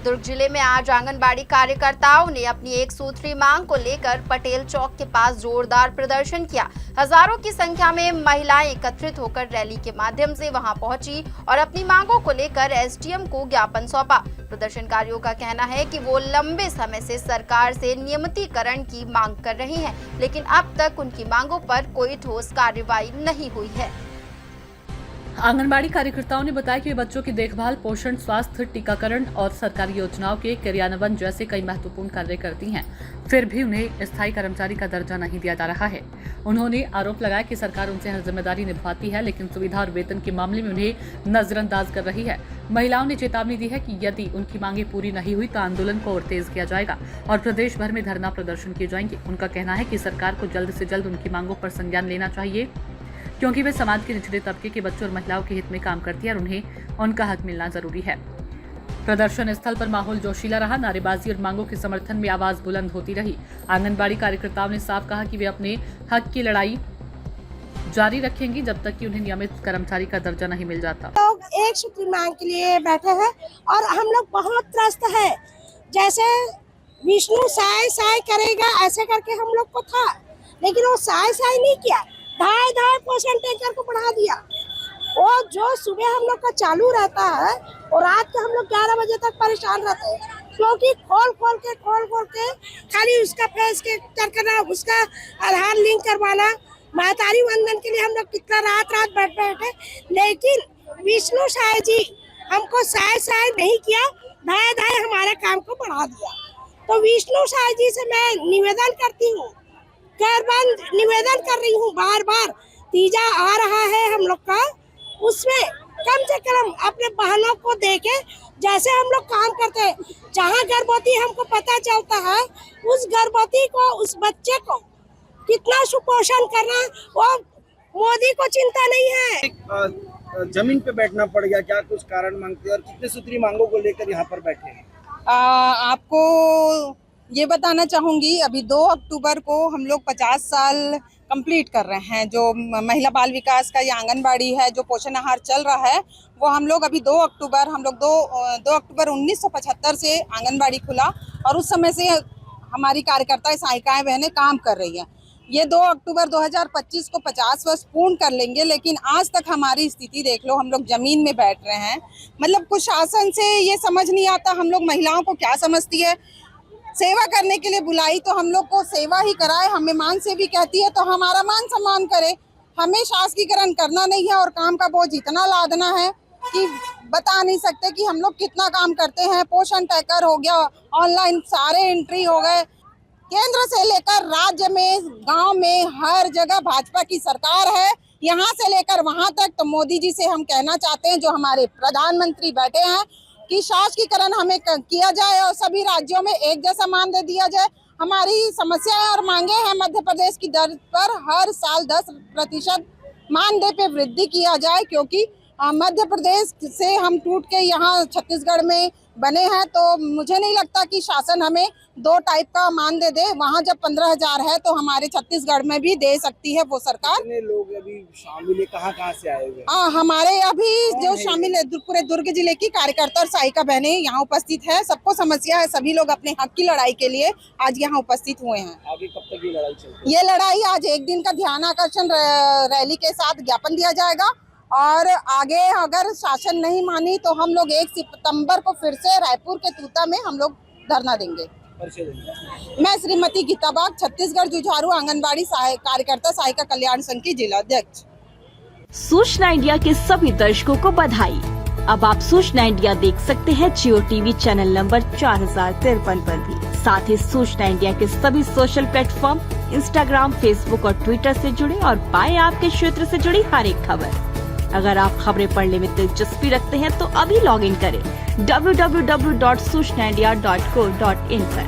दुर्ग जिले में आज आंगनबाड़ी कार्यकर्ताओं ने अपनी एक सूत्री मांग को लेकर पटेल चौक के पास जोरदार प्रदर्शन किया। हजारों की संख्या में महिलाएं एकत्रित होकर रैली के माध्यम से वहां पहुंची और अपनी मांगों को लेकर एसडीएम को ज्ञापन सौंपा। प्रदर्शनकारियों का कहना है कि वो लंबे समय से सरकार से नियमितीकरण की मांग कर रही हैं, लेकिन अब तक उनकी मांगों पर कोई ठोस कार्रवाई नहीं हुई है। आंगनबाड़ी कार्यकर्ताओं ने बताया कि वे बच्चों की देखभाल, पोषण, स्वास्थ्य, टीकाकरण और सरकारी योजनाओं के क्रियान्वयन जैसे कई महत्वपूर्ण कार्य करती हैं, फिर भी उन्हें स्थायी कर्मचारी का दर्जा नहीं दिया जा रहा है। उन्होंने आरोप लगाया कि सरकार उनसे हर जिम्मेदारी निभाती है, लेकिन सुविधा और वेतन के मामले में उन्हें नजरअंदाज कर रही है। महिलाओं ने चेतावनी दी है कि यदि उनकी मांगे पूरी नहीं हुई तो आंदोलन को और तेज किया जाएगा और प्रदेश भर में धरना प्रदर्शन किए जाएंगे। उनका कहना है कि सरकार को जल्द से जल्द उनकी मांगों पर संज्ञान लेना चाहिए, क्योंकि वे समाज के निचले तबके के बच्चों और महिलाओं के हित में काम करती है और उन्हें उनका हक मिलना जरूरी है। प्रदर्शन स्थल पर माहौल जोशीला रहा। नारेबाजी और मांगों के समर्थन में आवाज बुलंद होती रही। आंगनबाड़ी कार्यकर्ताओं ने साफ कहा कि वे अपने हक की लड़ाई जारी रखेंगी जब तक कि उन्हें नियमित कर्मचारी का दर्जा नहीं मिल जाता। लोग एक सूत्री मांग के लिए बैठे हैं और हम लोग बहुत त्रस्त है। जैसे विष्णु साय साय करेगा ऐसे करके हम लोग को था, लेकिन वो साय साय नहीं किया, 2.5 टैंकर को बढ़ा दिया। वो जो सुबह हम लोग का चालू रहता है और रात के हम लोग 11 बजे तक परेशान रहते हैं, क्योंकि खोल खोल के खाली उसका फेस के करना, उसका आधार लिंक करवाना। महतारी वंदन के लिए हम लोग कितना रात बैठे, लेकिन विष्णु साय जी हमको साय नहीं किया, धाय हमारे काम को बढ़ा दिया। तो विष्णु साय जी से मैं निवेदन करती हूँ, निवेदन कर रही हूँ, बार तीजा आ रहा है हम लोग का, उसमें कम से कम अपने बहनों को देके जैसे हम लोग काम करते हैं। जहाँ गर्भवती हमको पता चलता है, उस गर्भवती को, उस बच्चे को कितना सुपोषण करना, वो मोदी को चिंता नहीं है। जमीन पे बैठना पड़ गया, क्या कुछ कारण मांगते हैं और कितने सूत्री मांगों को लेकर यहाँ पर बैठे हैं? आपको ये बताना चाहूँगी, अभी 2 अक्टूबर को हम लोग 50 साल कंप्लीट कर रहे हैं। जो महिला बाल विकास का ये आंगनबाड़ी है, जो पोषण आहार चल रहा है, वो हम लोग अभी 2 अक्टूबर 1975 से आंगनबाड़ी खुला और उस समय से हमारी कार्यकर्ता सहायिकाएं बहनें काम कर रही हैं। ये 2 अक्टूबर 2025 को 50 वर्ष पूर्ण कर लेंगे, लेकिन आज तक हमारी स्थिति देख लो, हम लोग जमीन में बैठ रहे हैं। मतलब कुछ शासन से ये समझ नहीं आता, हम लोग महिलाओं को क्या समझती है। सेवा करने के लिए बुलाई तो हम लोग को सेवा ही कराए, हमें मान सेवी कहती है तो हमारा मान सम्मान करे। हमें शासकीकरण करना नहीं है और काम का बोझ इतना लादना है कि बता नहीं सकते कि हम लोग कितना काम करते हैं। पोषण टैकर हो गया, ऑनलाइन सारे एंट्री हो गए, केंद्र से लेकर राज्य में, गांव में, हर जगह भाजपा की सरकार है, यहाँ से लेकर वहां तक। तो मोदी जी से हम कहना चाहते हैं, जो हमारे प्रधानमंत्री बैठे हैं, कि शासकीकरण हमें किया जाए और सभी राज्यों में एक जैसा मानदेय दिया जाए। हमारी समस्याएं और मांगे हैं, मध्य प्रदेश की दर पर हर साल 10% मानदेय पे वृद्धि किया जाए, क्योंकि मध्य प्रदेश से हम टूट के यहाँ छत्तीसगढ़ में बने हैं। तो मुझे नहीं लगता कि शासन हमें 2 टाइप का मानदेय दे। वहाँ जब 15,000 है तो हमारे छत्तीसगढ़ में भी दे सकती है वो सरकार। कितने लोग अभी शामिल है, कहाँ से आए हुए? हमारे अभी जो शामिल है, पूरे दुर्ग जिले की कार्यकर्ता और सहायिका बहनें यहाँ उपस्थित है। सबको समस्या है, सभी लोग अपने हक की लड़ाई के लिए आज यहाँ उपस्थित हुए हैं। आगे कब तक ये लड़ाई चलेगी? ये लड़ाई आज 1 दिन का ध्यान आकर्षण रैली के साथ ज्ञापन दिया जाएगा और आगे अगर शासन नहीं मानी तो हम लोग 1 सितंबर को फिर से रायपुर के तूता में हम लोग धरना देंगे। मैं श्रीमती गीता बाग, छत्तीसगढ़ जुझारू आंगनबाड़ी कार्यकर्ता सहायिका कल्याण संघ की जिला अध्यक्ष। सूचना इंडिया के सभी दर्शकों को बधाई। अब आप सूचना इंडिया देख सकते हैं जियो टीवी चैनल नंबर 4053 पर भी। साथ ही सूचना इंडिया के सभी सोशल प्लेटफॉर्म इंस्टाग्राम, फेसबुक और ट्विटर से जुड़े और पाएं आपके क्षेत्र से जुड़ी हर एक खबर। अगर आप खबरें पढ़ने में दिलचस्पी रखते हैं तो अभी लॉग इन करें www.सूचनाindia.co.in पर।